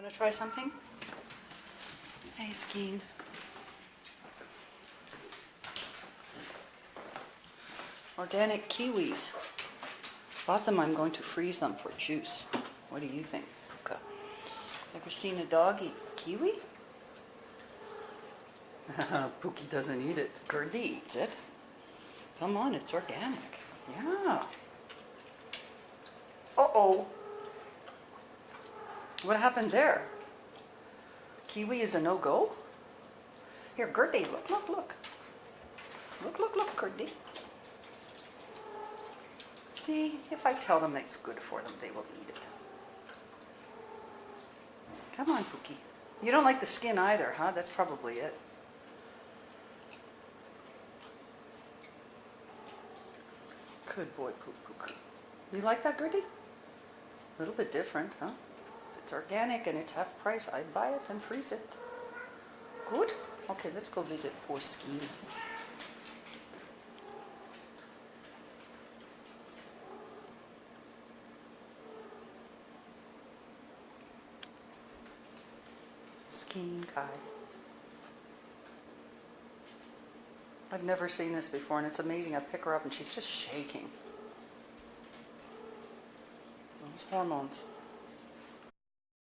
Want to try something? Hey, Skeen. Organic kiwis. Bought them. I'm going to freeze them for juice. What do you think, Puka? Ever seen a dog eat kiwi? Pookie doesn't eat it. Gertie eats it. Come on, it's organic. Yeah. Uh-oh. What happened there? Kiwi is a no-go? Here, Gertie, look, look, look. Look, look, look, Gertie. See, if I tell them it's good for them, they will eat it. Come on, Pookie. You don't like the skin either, huh? That's probably it. Good boy, Pook. You like that, Gertie? A little bit different, huh? If it's organic and it's half price, I'd buy it and freeze it. Good? Okay, let's go visit poor Skeen. Skeen Kai. I've never seen this before, and it's amazing. I pick her up and she's just shaking. Those hormones.